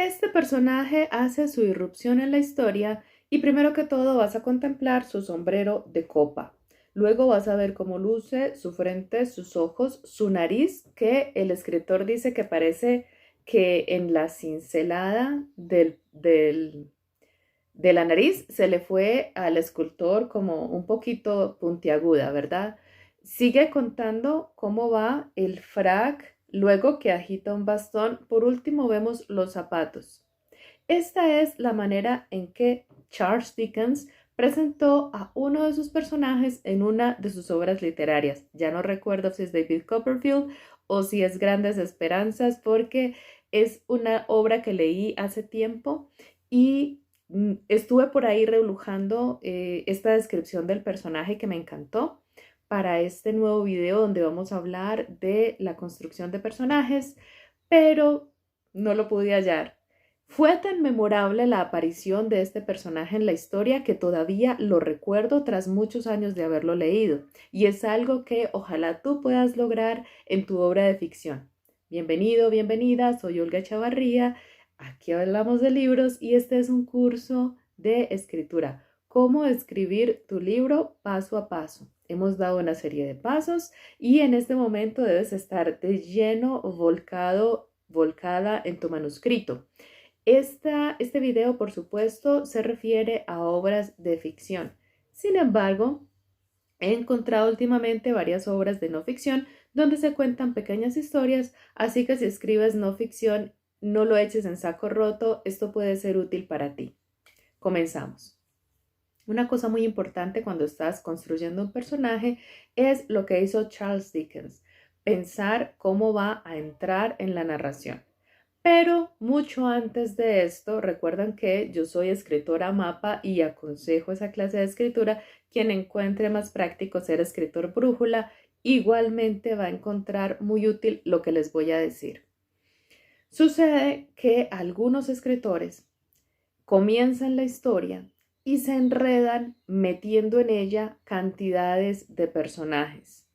Este personaje hace su irrupción en la historia y primero que todo vas a contemplar su sombrero de copa. Luego vas a ver cómo luce su frente, sus ojos, su nariz, que el escritor dice que parece que en la cincelada de la nariz se le fue al escultor como un poquito puntiaguda, ¿verdad? Sigue contando cómo va el frac, luego que agita un bastón, por último vemos los zapatos. Esta es la manera en que Charles Dickens presentó a uno de sus personajes en una de sus obras literarias. Ya no recuerdo si es David Copperfield o si es Grandes Esperanzas, porque es una obra que leí hace tiempo y estuve por ahí rebujando esta descripción del personaje que me encantó para este nuevo video donde vamos a hablar de la construcción de personajes, pero no lo pude hallar. Fue tan memorable la aparición de este personaje en la historia que todavía lo recuerdo tras muchos años de haberlo leído, y es algo que ojalá tú puedas lograr en tu obra de ficción. Bienvenido, bienvenida, soy Olga Chavarría, aquí hablamos de libros y este es un curso de escritura. Cómo escribir tu libro paso a paso. Hemos dado una serie de pasos y en este momento debes estar de lleno volcada en tu manuscrito. Este video, por supuesto, se refiere a obras de ficción. Sin embargo, he encontrado últimamente varias obras de no ficción donde se cuentan pequeñas historias, así que si escribes no ficción, no lo eches en saco roto, esto puede ser útil para ti. Comenzamos. Una cosa muy importante cuando estás construyendo un personaje es lo que hizo Charles Dickens, pensar cómo va a entrar en la narración. Pero mucho antes de esto, recuerdan que yo soy escritora mapa y aconsejo esa clase de escritura. Quien encuentre más práctico ser escritor brújula, igualmente va a encontrar muy útil lo que les voy a decir. Sucede que algunos escritores comienzan la historia y se enredan metiendo en ella cantidades de personajes.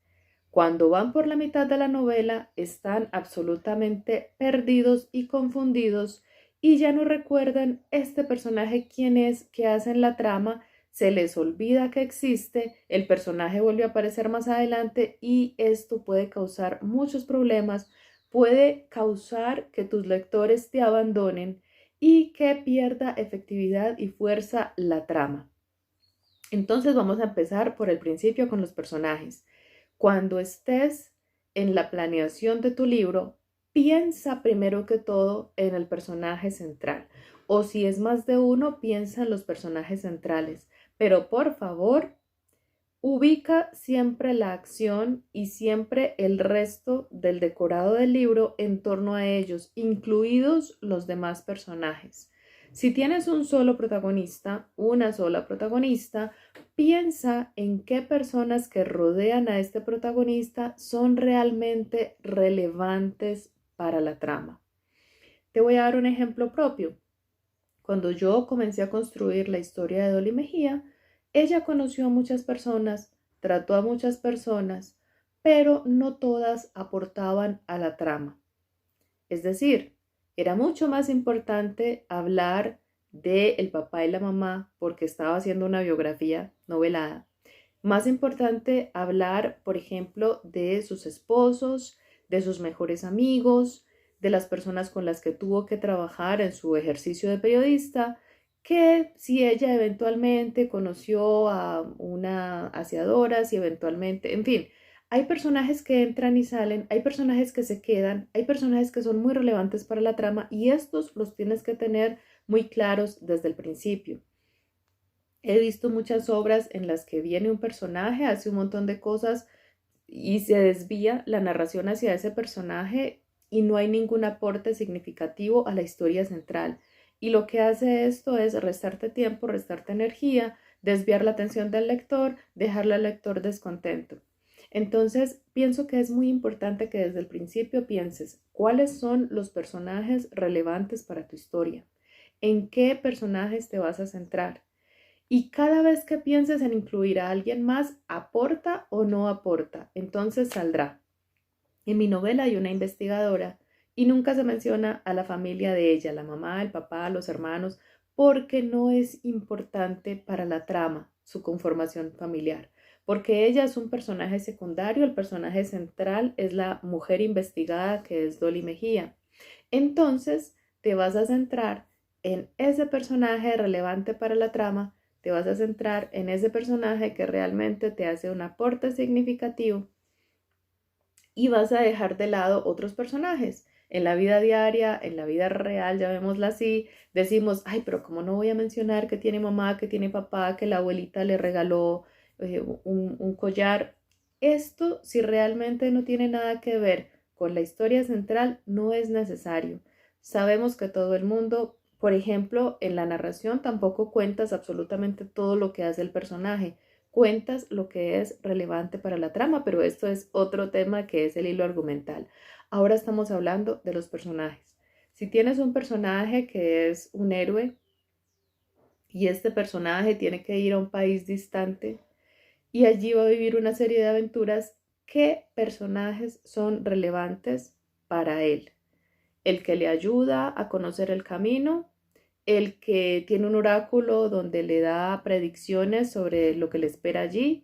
Cuando van por la mitad de la novela, están absolutamente perdidos y confundidos y ya no recuerdan este personaje quién es, qué hace en la trama, se les olvida que existe, el personaje vuelve a aparecer más adelante y esto puede causar muchos problemas, puede causar que tus lectores te abandonen y que pierda efectividad y fuerza la trama. Entonces vamos a empezar por el principio con los personajes. Cuando estés en la planeación de tu libro, piensa primero que todo en el personaje central. O si es más de uno, piensa en los personajes centrales. Pero por favor, ubica siempre la acción y siempre el resto del decorado del libro en torno a ellos, incluidos los demás personajes. Si tienes un solo protagonista, una sola protagonista, piensa en qué personas que rodean a este protagonista son realmente relevantes para la trama. Te voy a dar un ejemplo propio. Cuando yo comencé a construir la historia de Dolly Mejía, ella conoció a muchas personas, trató a muchas personas, pero no todas aportaban a la trama. Es decir, era mucho más importante hablar de el papá y la mamá porque estaba haciendo una biografía novelada. Más importante hablar, por ejemplo, de sus esposos, de sus mejores amigos, de las personas con las que tuvo que trabajar en su ejercicio de periodista, que si ella eventualmente conoció a una aseadora, si eventualmente, en fin, hay personajes que entran y salen, hay personajes que se quedan, hay personajes que son muy relevantes para la trama y estos los tienes que tener muy claros desde el principio. He visto muchas obras en las que viene un personaje, hace un montón de cosas y se desvía la narración hacia ese personaje y no hay ningún aporte significativo a la historia central. Y lo que hace esto es restarte tiempo, restarte energía, desviar la atención del lector, dejarle al lector descontento. Entonces, pienso que es muy importante que desde el principio pienses cuáles son los personajes relevantes para tu historia, en qué personajes te vas a centrar. Y cada vez que pienses en incluir a alguien más, aporta o no aporta, entonces saldrá. En mi novela hay una investigadora y nunca se menciona a la familia de ella, la mamá, el papá, los hermanos, porque no es importante para la trama su conformación familiar, porque ella es un personaje secundario, el personaje central es la mujer investigada que es Dolly Mejía. Entonces te vas a centrar en ese personaje relevante para la trama, te vas a centrar en ese personaje que realmente te hace un aporte significativo y vas a dejar de lado otros personajes. En la vida diaria, en la vida real, llamémosla así, decimos, ay, pero ¿cómo no voy a mencionar que tiene mamá, que tiene papá, que la abuelita le regaló un collar? Esto, si realmente no tiene nada que ver con la historia central, no es necesario. Sabemos que todo el mundo, por ejemplo, en la narración tampoco cuentas absolutamente todo lo que hace el personaje, cuentas lo que es relevante para la trama, pero esto es otro tema que es el hilo argumental. Ahora estamos hablando de los personajes. Si tienes un personaje que es un héroe y este personaje tiene que ir a un país distante y allí va a vivir una serie de aventuras, ¿qué personajes son relevantes para él? El que le ayuda a conocer el camino, el que tiene un oráculo donde le da predicciones sobre lo que le espera allí,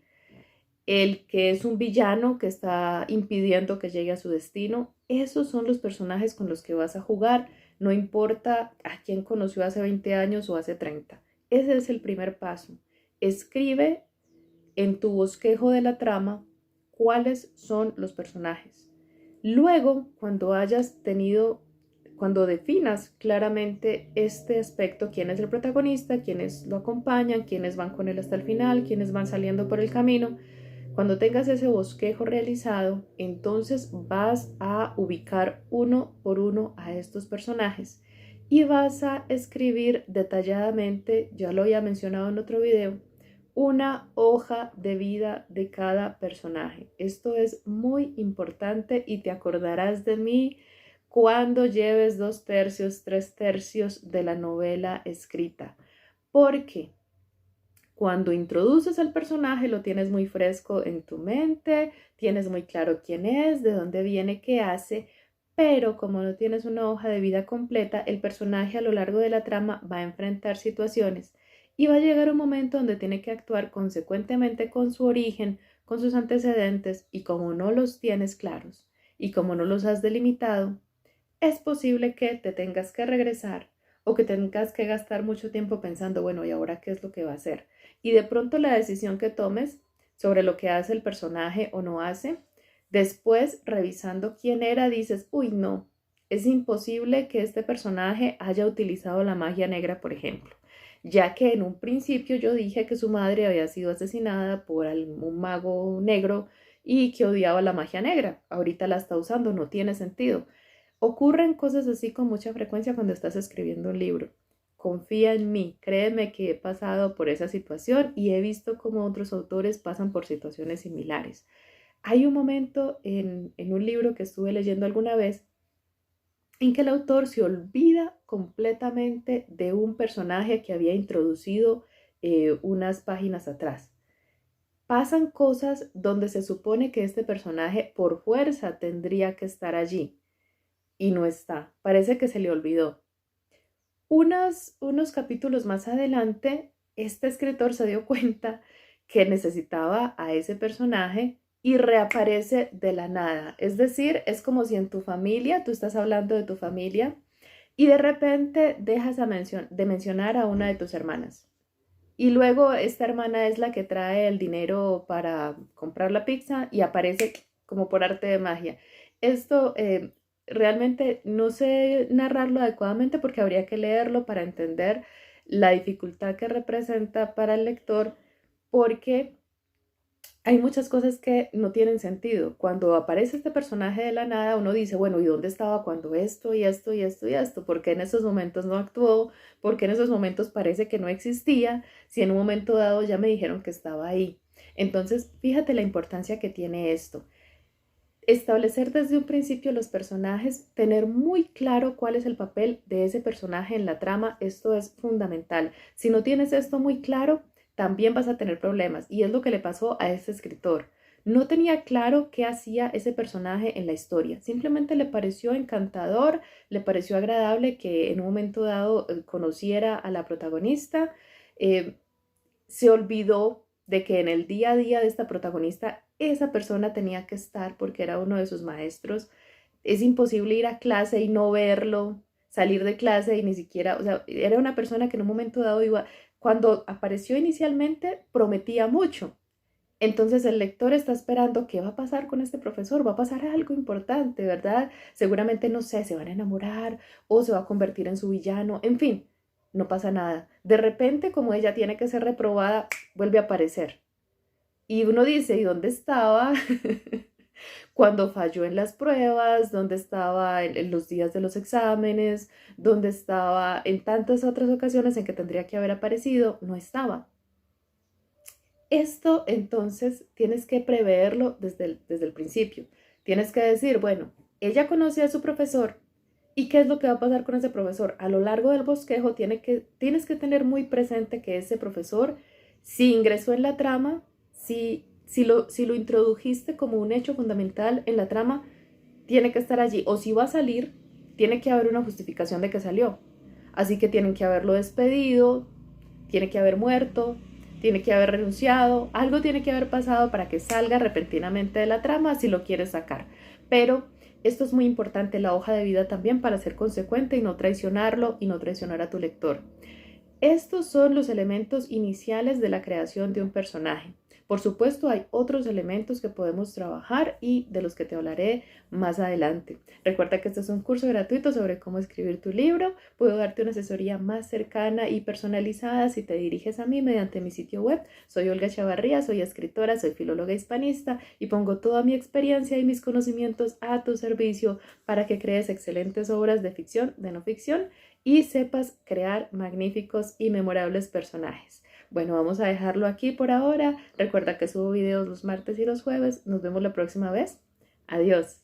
el que es un villano que está impidiendo que llegue a su destino. Esos son los personajes con los que vas a jugar, no importa a quién conoció hace 20 años o hace 30. Ese es el primer paso. Escribe en tu bosquejo de la trama cuáles son los personajes. Luego, cuando definas claramente este aspecto, quién es el protagonista, quiénes lo acompañan, quiénes van con él hasta el final, quiénes van saliendo por el camino, cuando tengas ese bosquejo realizado, entonces vas a ubicar uno por uno a estos personajes y vas a escribir detalladamente, ya lo había mencionado en otro video, una hoja de vida de cada personaje. Esto es muy importante y te acordarás de mí cuando lleves 2/3, 3/3 de la novela escrita. Porque cuando introduces al personaje lo tienes muy fresco en tu mente, tienes muy claro quién es, de dónde viene, qué hace, pero como no tienes una hoja de vida completa, el personaje a lo largo de la trama va a enfrentar situaciones y va a llegar un momento donde tiene que actuar consecuentemente con su origen, con sus antecedentes, y como no los tienes claros y como no los has delimitado, es posible que te tengas que regresar o que tengas que gastar mucho tiempo pensando, bueno, ¿y ahora qué es lo que va a hacer? Y de pronto la decisión que tomes sobre lo que hace el personaje o no hace, después revisando quién era, dices, uy, no, es imposible que este personaje haya utilizado la magia negra, por ejemplo, ya que en un principio yo dije que su madre había sido asesinada por un mago negro y que odiaba la magia negra. Ahorita la está usando, no tiene sentido. Ocurren cosas así con mucha frecuencia cuando estás escribiendo un libro. Confía en mí, créeme que he pasado por esa situación y he visto cómo otros autores pasan por situaciones similares. Hay un momento en un libro que estuve leyendo alguna vez en que el autor se olvida completamente de un personaje que había introducido unas páginas atrás. Pasan cosas donde se supone que este personaje por fuerza tendría que estar allí y no está. Parece que se le olvidó. Unos capítulos más adelante, este escritor se dio cuenta que necesitaba a ese personaje y reaparece de la nada. Es decir, es como si en tu familia, tú estás hablando de tu familia y de repente dejas de mencionar a una de tus hermanas. Y luego esta hermana es la que trae el dinero para comprar la pizza y aparece como por arte de magia. Esto realmente no sé narrarlo adecuadamente porque habría que leerlo para entender la dificultad que representa para el lector, porque hay muchas cosas que no tienen sentido. Cuando aparece este personaje de la nada, uno dice, bueno, ¿y dónde estaba cuando esto y esto y esto y esto? ¿Por qué en esos momentos no actuó? ¿Por qué en esos momentos parece que no existía? Si en un momento dado ya me dijeron que estaba ahí. Entonces, fíjate la importancia que tiene esto. Establecer desde un principio los personajes, tener muy claro cuál es el papel de ese personaje en la trama, esto es fundamental. Si no tienes esto muy claro, también vas a tener problemas y es lo que le pasó a este escritor. No tenía claro qué hacía ese personaje en la historia. Simplemente le pareció encantador, le pareció agradable que en un momento dado conociera a la protagonista. Eh, Se olvidó de que en el día a día de esta protagonista esa persona tenía que estar porque era uno de sus maestros. Es imposible ir a clase y no verlo, salir de clase y ni siquiera, o sea, era una persona que en un momento dado iba, cuando apareció inicialmente, prometía mucho. Entonces el lector está esperando qué va a pasar con este profesor, va a pasar algo importante, ¿verdad? Seguramente, no sé, se van a enamorar o se va a convertir en su villano, en fin, no pasa nada. De repente, como ella tiene que ser reprobada, vuelve a aparecer. Y uno dice, ¿y dónde estaba cuando falló en las pruebas? ¿Dónde estaba en los días de los exámenes? ¿Dónde estaba en tantas otras ocasiones en que tendría que haber aparecido? No estaba. Esto entonces tienes que preverlo desde el principio. Tienes que decir, bueno, ella conoce a su profesor y qué es lo que va a pasar con ese profesor. A lo largo del bosquejo tienes que tener muy presente que ese profesor, si ingresó en la trama, si lo introdujiste como un hecho fundamental en la trama, tiene que estar allí. O si va a salir, tiene que haber una justificación de que salió. Así que tienen que haberlo despedido, tiene que haber muerto, tiene que haber renunciado, algo tiene que haber pasado para que salga repentinamente de la trama si lo quieres sacar. Pero esto es muy importante, la hoja de vida también, para ser consecuente y no traicionarlo y no traicionar a tu lector. Estos son los elementos iniciales de la creación de un personaje. Por supuesto, hay otros elementos que podemos trabajar y de los que te hablaré más adelante. Recuerda que este es un curso gratuito sobre cómo escribir tu libro. Puedo darte una asesoría más cercana y personalizada si te diriges a mí mediante mi sitio web. Soy Olga Chavarría, soy escritora, soy filóloga hispanista y pongo toda mi experiencia y mis conocimientos a tu servicio para que crees excelentes obras de ficción, de no ficción, y sepas crear magníficos y memorables personajes. Bueno, vamos a dejarlo aquí por ahora. Recuerda que subo videos los martes y los jueves. Nos vemos la próxima vez. Adiós.